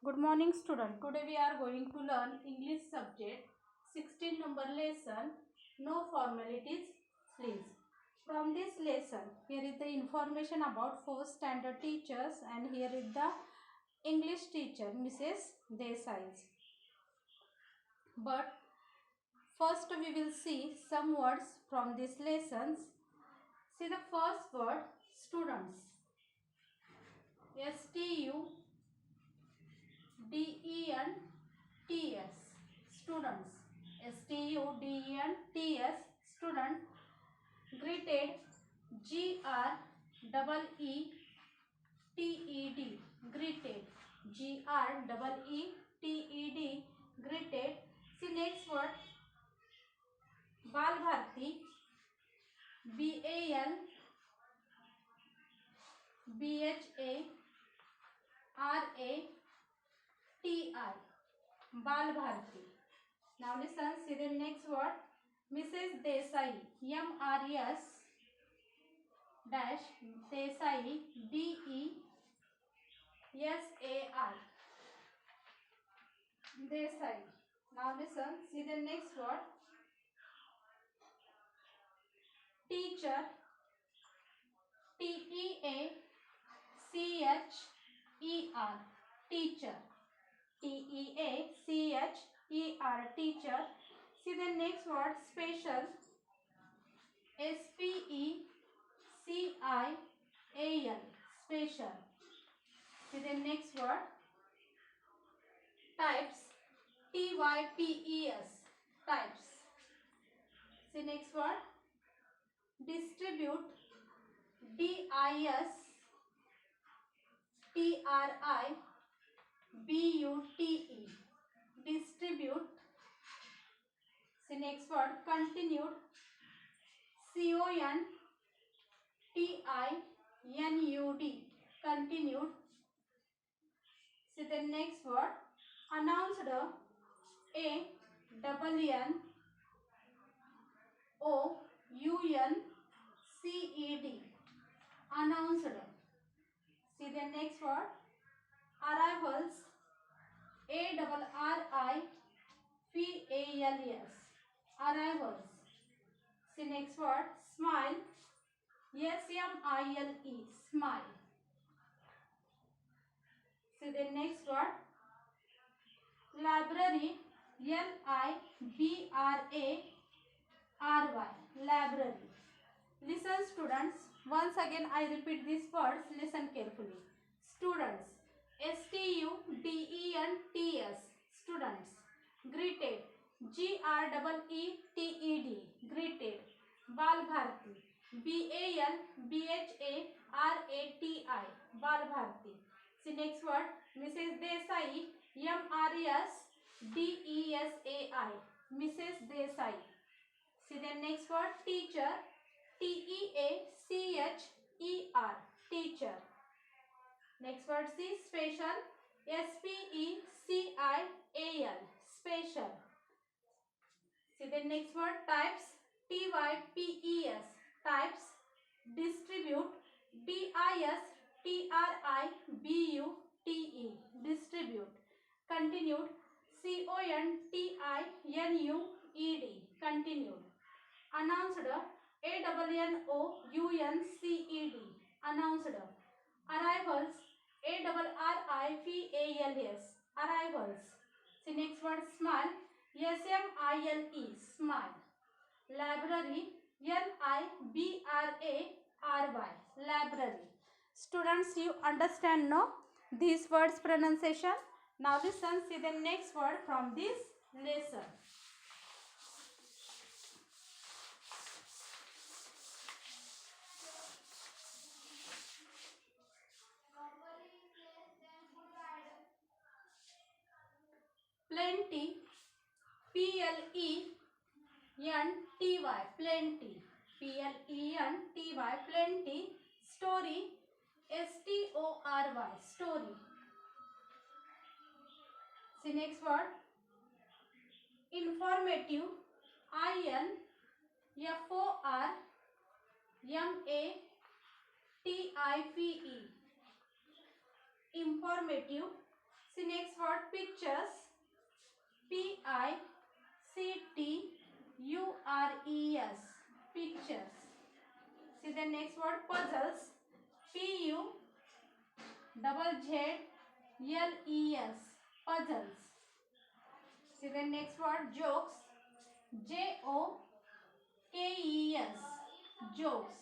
Good morning student. Today we are going to learn English subject 16 number lesson. No formalities please. From this lesson here is the information about 4th standard teachers and here is the English teacher Mrs. Desai. But first we will see some words from these lessons. See the first word students. students, students, students, student. Greeted, greeted, greeted, greeted, greeted. See next word बाल Bharti, BAL BHARATI, बाल Bharti. Now listen, see the next word Mrs. Desai, MRS dash Desai, DESAI, Desai. Now listen, see the next word teacher, TEACHER, teacher, TEACHER, teacher. See the next word special, SPECIAL, special. See the next word types, TYPES, types. See next word distribute, DISTRIBUTE, distribute. See next word continued, CONTINUD, continued. See the next word announced, ANNOUNCED, announced. See the next word arrivals, ARRIVALS, arrivals. See next word smile, SMILE, smile. See the next word library, LIBRARY, library. Listen students, once again I repeat these words, listen carefully. Students, STUDENTS, students. Greeted, GREETED, greeted. बाल Bharti, BALBHARATI, बाल Bharti. See next word Mrs. Desai, MRS DESAI, Mrs. Desai. See the next word teacher, TEACHER, teacher. Next word see special, SPECIAL, special. See the next word types, TYPES, types. Distribute, DISTRIBUTE, distribute. Continued, CONTINUED, continued. Announced, ANNOUNCED, announced. Arrivals, ARRIVALS, arrivals. See next word smile, SMILE, smile. Library, LIBRARY, library. Students, you understand no these words pronunciation? Now listen, see the next word from this lesson. Plenty, PLENTY, plenty, PLENTY, plenty. Story, STORY, story. See next word informative, INFORMATIVE, informative. See next word word pictures. Pictures. Pictures. See the next word puzzles. Puzzles. Puzzles. See the next word jokes. Jokes. Jokes.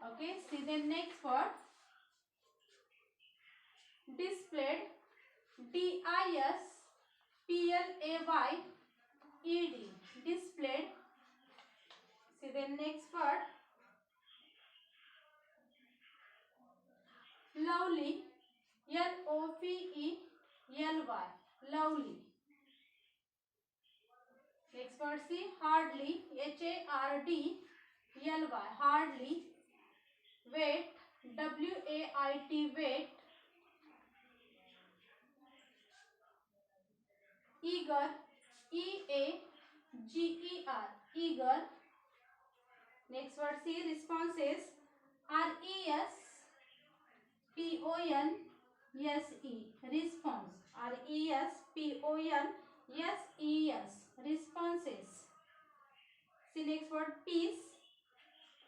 Okay. See the next word displayed. Displayed. Displayed. See the next word lovely. Lovely. Lovely. Next word see hardly. Hardly. Hardly. Wait. Wait. Eager. Eager. Eager. Next word see responses. Response. Responses. See next word peace.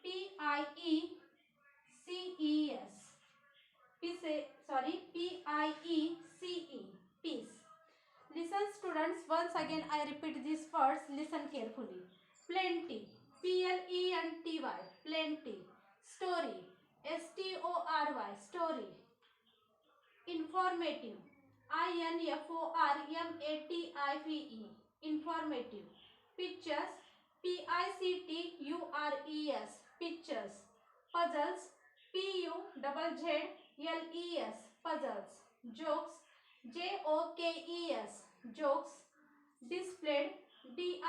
Piece. Piece. Peace. Listen students, once again I repeat these words, listen carefully. Plenty. Plenty. Plenty. Story. Story. Story. Informative. Informative. Informative. Pictures. Pictures. Pictures. Puzzles. Puzzles. Puzzles. Jokes. Jokes. Jokes. Displayed. Displayed.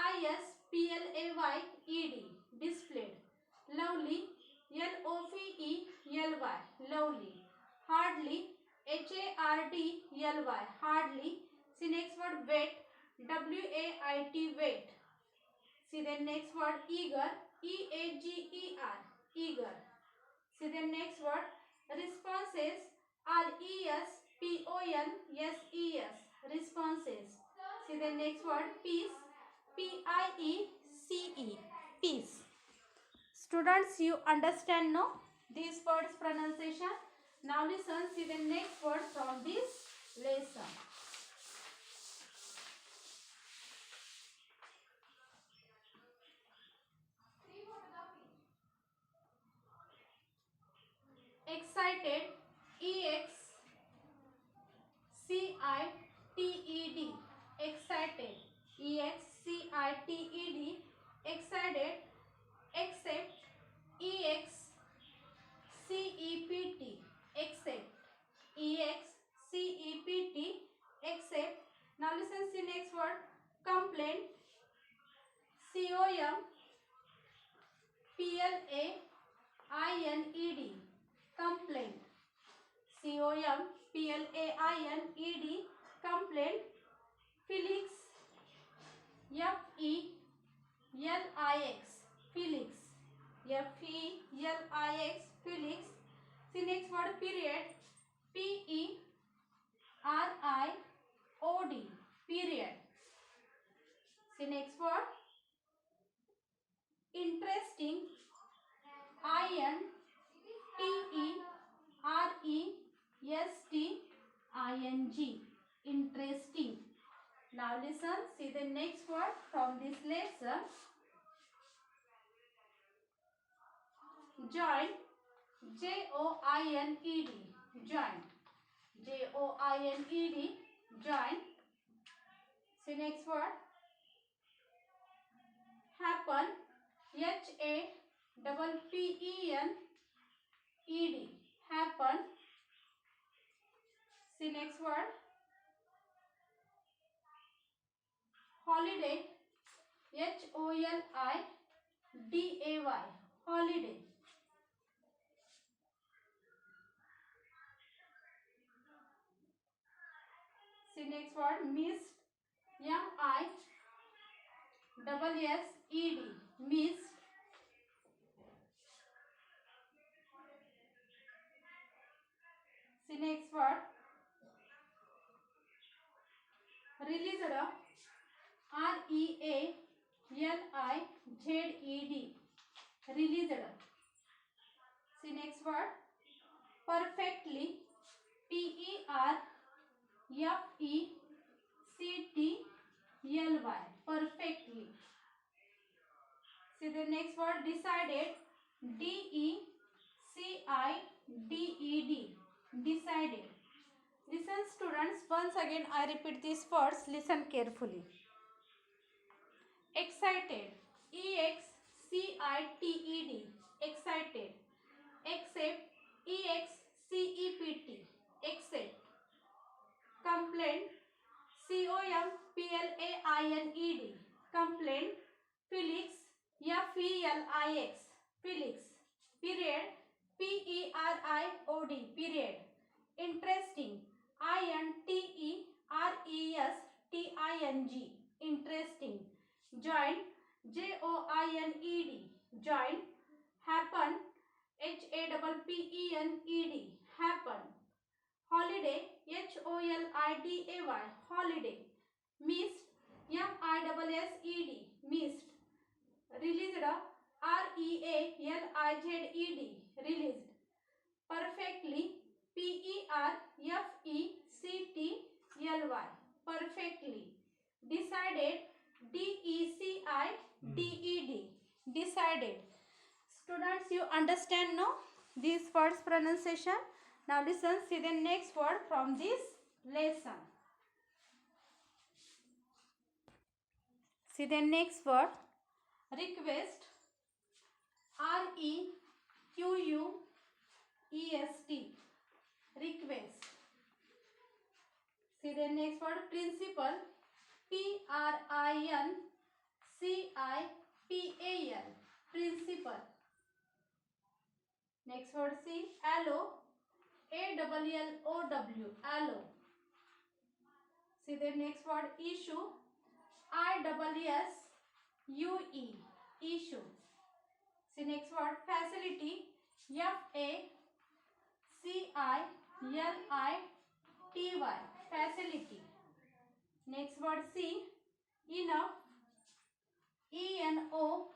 Displayed. Lovely. Lovely. Hardly. Hardly. See next word wait. Wait. See the next word eager. Eager. See the next word responses. Responses. See the next word peace. Piece. Peace. Students, you understand no these words pronunciation. Now listen, see the next word from this lesson. Excited. Excited. Excited. Excited. Excited. Accept. Except. Accept. Except. Accept. Now listen to the next word. Complaint. Complained. Complaint. Complained. Complaint. Felix. Felix. Felix. Felix. Felix. The next word period. Period. Period. The next word interesting. Interesting. Interesting. Now listen, see the next word from this lesson. Join. Joined. Join. Joined. Join. See next word. Happen. Happen. Happen. See next word. Holiday. Holiday. Holiday. See next word. Missed. Missed. Missed. See next word. released, realized, released. See next word, perfectly, perfectly, perfectly. See the next word, decided, decided, decided. Listen students, once again I repeat these words, listen carefully. Excited, excited, excited. Accept, except, accept. Complaint, complained, complaint. Felix, felix, felix. Period, period, period. Interesting, interesting, interesting. Join, joined, join. Happen, happen, happen. Holiday, holiday, holiday. Missed, missed, missed. Released, realized, released. Perfectly, perfectly, perfectly. Decided, decided, decided. Students, you understand no these words pronunciation? Now listen, see the next word from this lesson. See the next word, request, request, request. See the next word, principal, principal, principal. Next word, see, allow, allow, allow. See the next word, issue, issue, issue. See next word, facility, facility, facility. Next word, see, enough, enough,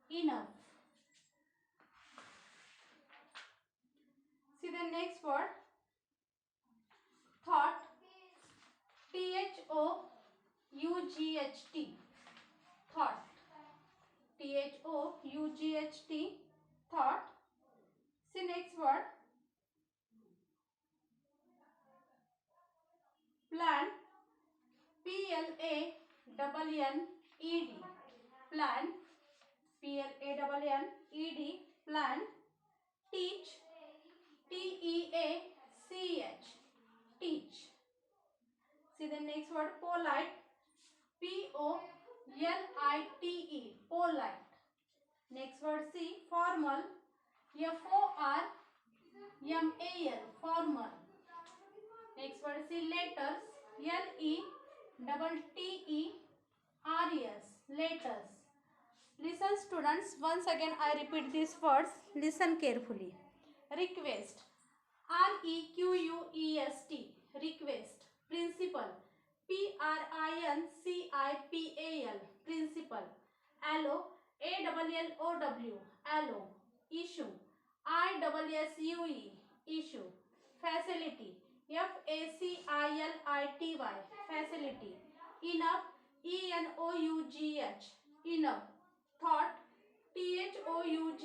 enough. See the next word, thought, thought, thought, thought, thought. See next word, plan, plan, plan, plan, plan. Teach, teach, teach. See the next word, polite, polite, polite. Next word, see, formal, formal, formal. Next word, see, letters, letters, letters. Listen students, once again I repeat these words, listen carefully. Request, request, request. Principal, principal, principal. Allow, allow, allow. Issue, issue, issue. Facility, facility, facility. Enough, enough, enough. Thought, thought,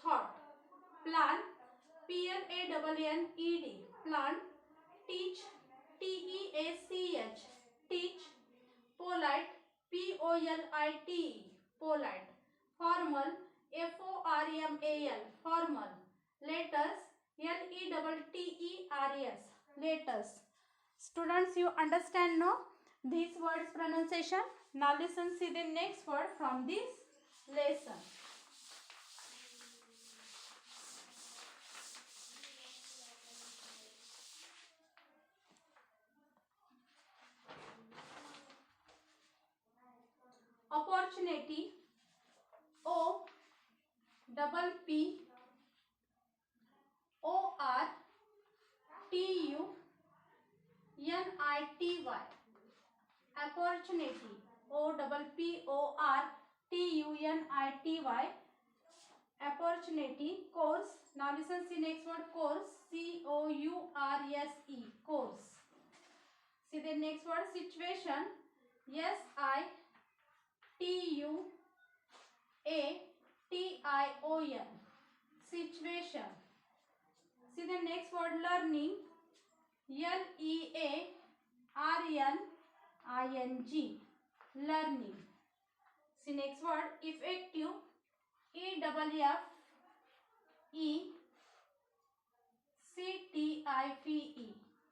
thought. Plan, plan, plan. Teach, teach, teach. Polite, polite, polite. Formal, formal, formal. Letters, letters, letters. Students, you understand no these words pronunciation? Now listen, see the next word from this lesson. Opportunity, O double P O R T U opportunity, opportunity, opportunity. Course, now listen, see next word, course, course, course. See the next word, situation, situation, situation. See the next word, learning, learning, learning. See next word, effective, effective,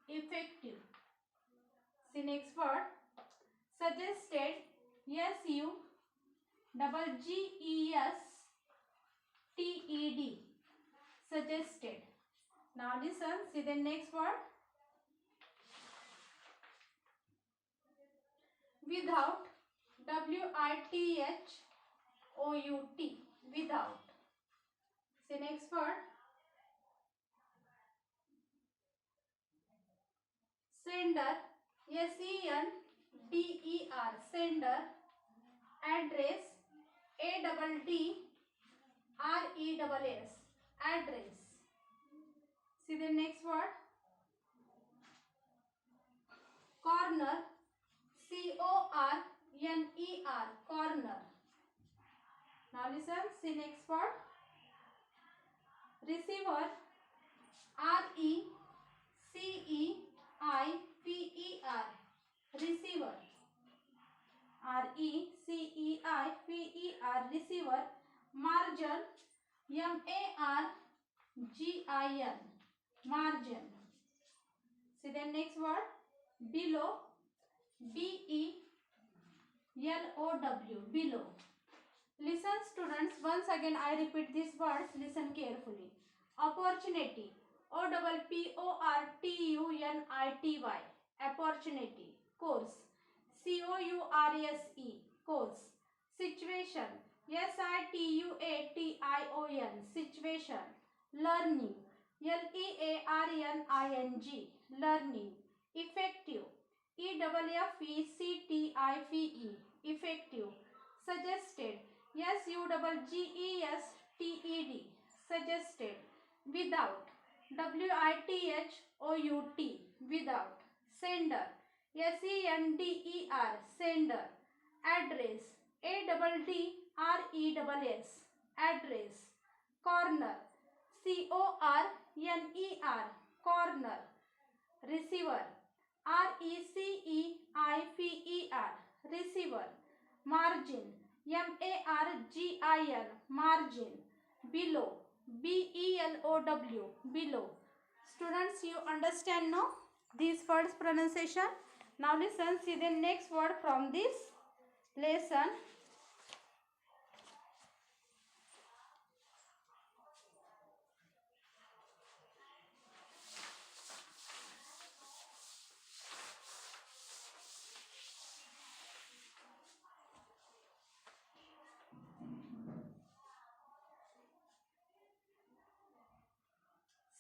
effective. See next word, suggested, suggested, suggested. Now listen, see the next word, without, without, without. See next word, sender, sender, sender. Address, address, address. See the next word, corner, corner, corner. Now listen, see next word, receiver, receiver, receiver, receiver, receiver. Margin, margin, margin. See the next word, below, below, below. Listen students, once again I repeat these words, listen carefully. Opportunity, opportunity, opportunity. Course, course, course. Situation, situation, situation. Learning, learning, learning. Effective, effective, effective. Suggested, suggested, suggested. Without, without, without. Sender, sender, sender. Address, address, address. Corner, corner, corner. Receiver, receiver, receiver. Margin, margin, margin. Below, below, below. Students, you understand now these words pronunciation? Now listen, see the next word from this lesson.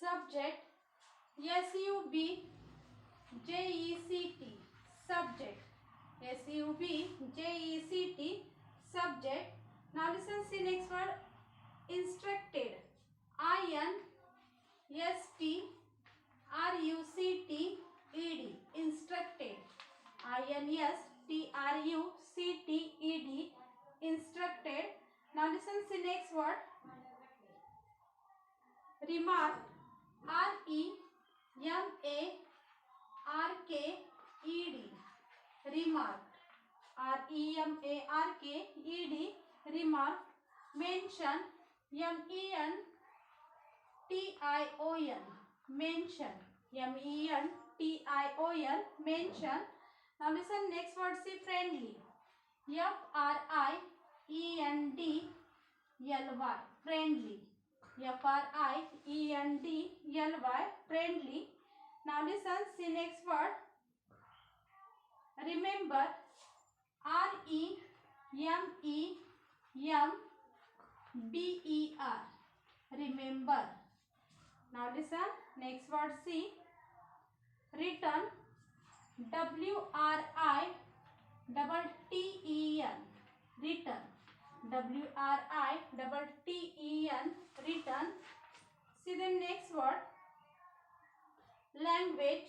Subject, subject, subject, subject. Now listen, see next word, instructed, instructed, instructed, instructed. Now listen, see next word, remark, remark, remark. Mention, mention, mention. Now listen, next word, see friendly, friendly, friendly, friendly. Now listen, see next word, remember, remember. Now listen, next word, see, return, double T-E-N, written. W-R-I-T-T-E-N, written. See the next word, language,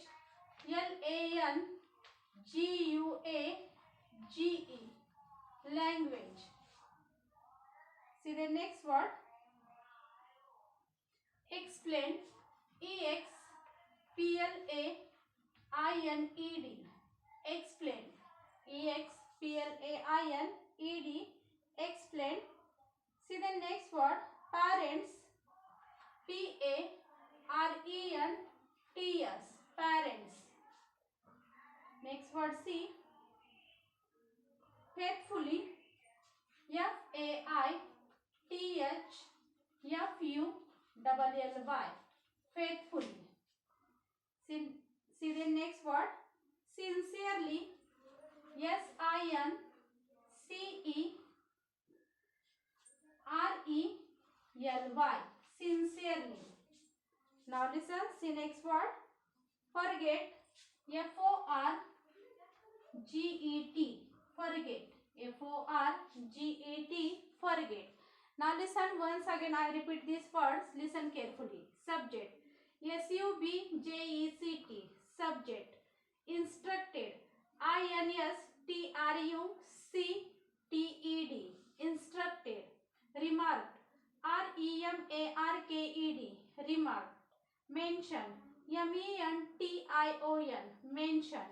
L-A-N-G-U-A-G-E, language. See the next word, explain, E-X-P-L-A-I-N-E-D, explain, E-X-P-L-A-I-N-E-D, explain. See the next word, parents, P-A-R-E-N-T-S, parents. Next word, see, faithfully, F-A-I-T-H-F-U-L-L-Y, faithfully. See the next word, sincerely, S-I-N-C-E-R-E-L-Y, sincerely. Now listen, see next word, forget, F-O-R-G-E-T, forget, F-O-R-G-E-T, forget. Now listen once again, I repeat these words, listen carefully. Subject, S-U-B-J-E-C-T, subject. Instructed, I-N-S-T-R-U-C-T-E-D, instructed. Remarked, R-E-M-A-R-K-E-D, remarked. Mention, M-E-N-T-I-O-N, mention.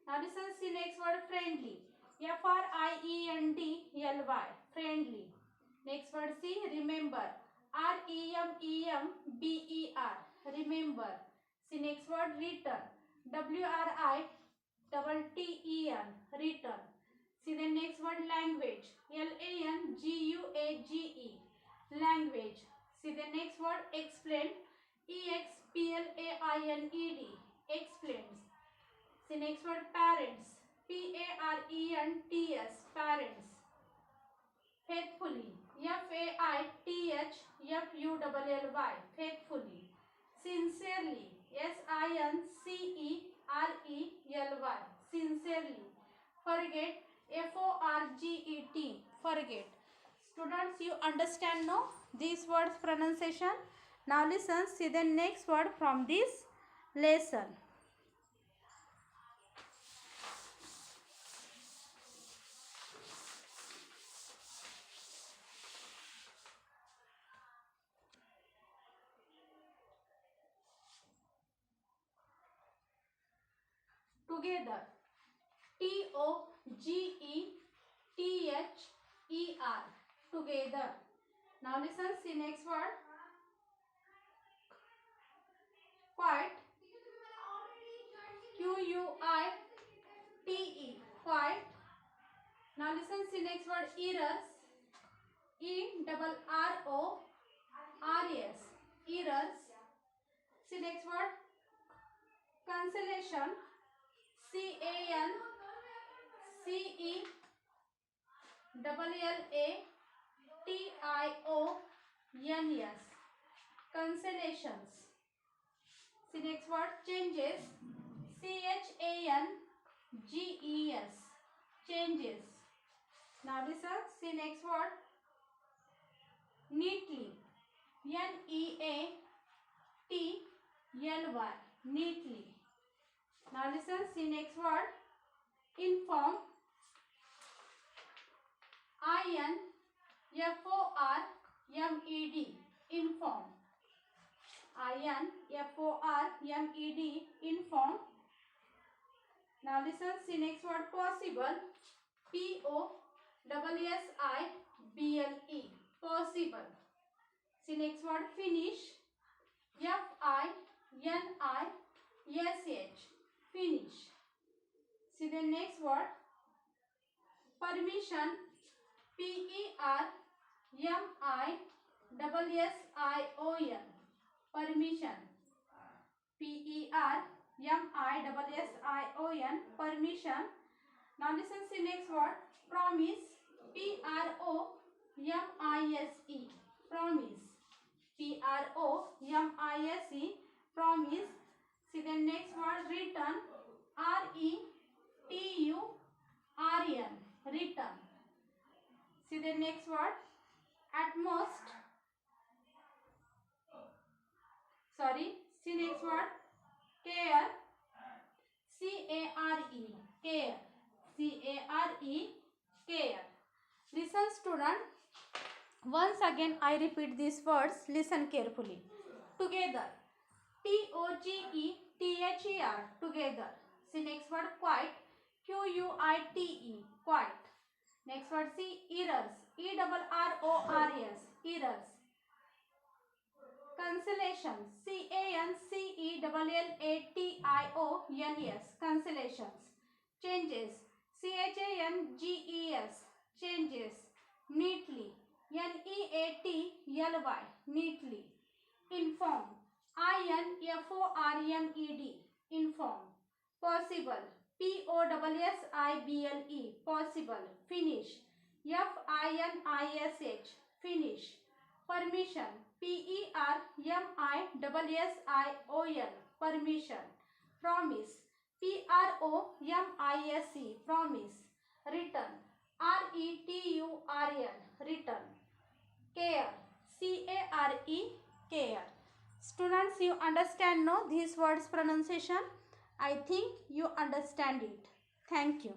Now listen, see next word, friendly, F-R-I-E-N-D-L-Y, friendly. Next word, see, remember, R-E-M-E-M-B-E-R, remember. See next word, return, W-R-I-T-T-E-N, return. See the next word, language, L-A-N-G-U-A-G-E, language. See the next word, explain, E-X-P-L-A-I-N-E-D, explains. See next word, parents, P-A-R-E-N-T-S, parents. Faithfully, F-A-I-T-H-F-U-L-L-Y, faithfully. Sincerely, S-I-N-C-E-R-E-L-Y, sincerely. Forget, F-O-R-G-E-T, forget. Students, you understand now these words pronunciation? Now listen, see the next word from this lesson. Together, T-O-G-E-T-H-E-R, together. Now listen, see next word, quiet, Q-U-I-T-E, quiet. Now listen, see next word, errors, E-R-R-O-R-S, errors. See next word, cancellation, C-A-N-C-E-L-L-A-T-I-O-N-S, cancellations. See next word, changes, C-H-A-N-G-E-S, changes. Now listen, see next word, neatly, N-E-A-T-L-Y, neatly. Now listen, see next word, inform, I-N-F-O-R-M-E-D, inform, I-N-F-O-R-M-E-D, inform. Now listen, see next word, possible, P-O-S-S-I-B-L-E, possible. See next word, finish, F-I-N-I-S-H, finish. See the next word, permission, P-E-R-M-I-S-S-I-O-N, permission, P-E-R-M-I-S-S-I-O-N, permission. Now listen, see next word, promise, P-R-O-M-I-S-E, promise, P-R-O-M-I-S-E, promise. See the next word, return, R-E-T-U Aryan, return. See the next word, utmost. See next word, care. C-A-R-E, care. C-A-R-E, care. Listen student. Once again I repeat these words. Listen carefully. Together. T-O-G-E-T-H-E-R. Together. See next word, quiet. Q-U-I-T-E. Quiet. Next word, see errors. E-R-R-O-R-S. Errors. Cancellations. C-A-N-C-E-L-L-A-T-I-O-N-S. Cancellations. Changes. C-H-A-N-G-E-S. Changes. Neatly. N-E-A-T-L-Y. Neatly. Inform. I-N-F-O-R-M-E-D. Inform. Possible. P-O-S-S-I-B-L-E. Possible. Finish. F-I-N-I-S-H. Finish. Permission. P-E-R-M-I-S-S-I-O-N. Permission. Promise. P-R-O-M-I-S-E. Promise. Return. R-E-T-U-R-N. Return. Care. C-A-R-E. Care. Students, you understand no these words pronunciation? I think you understand it. Thank you.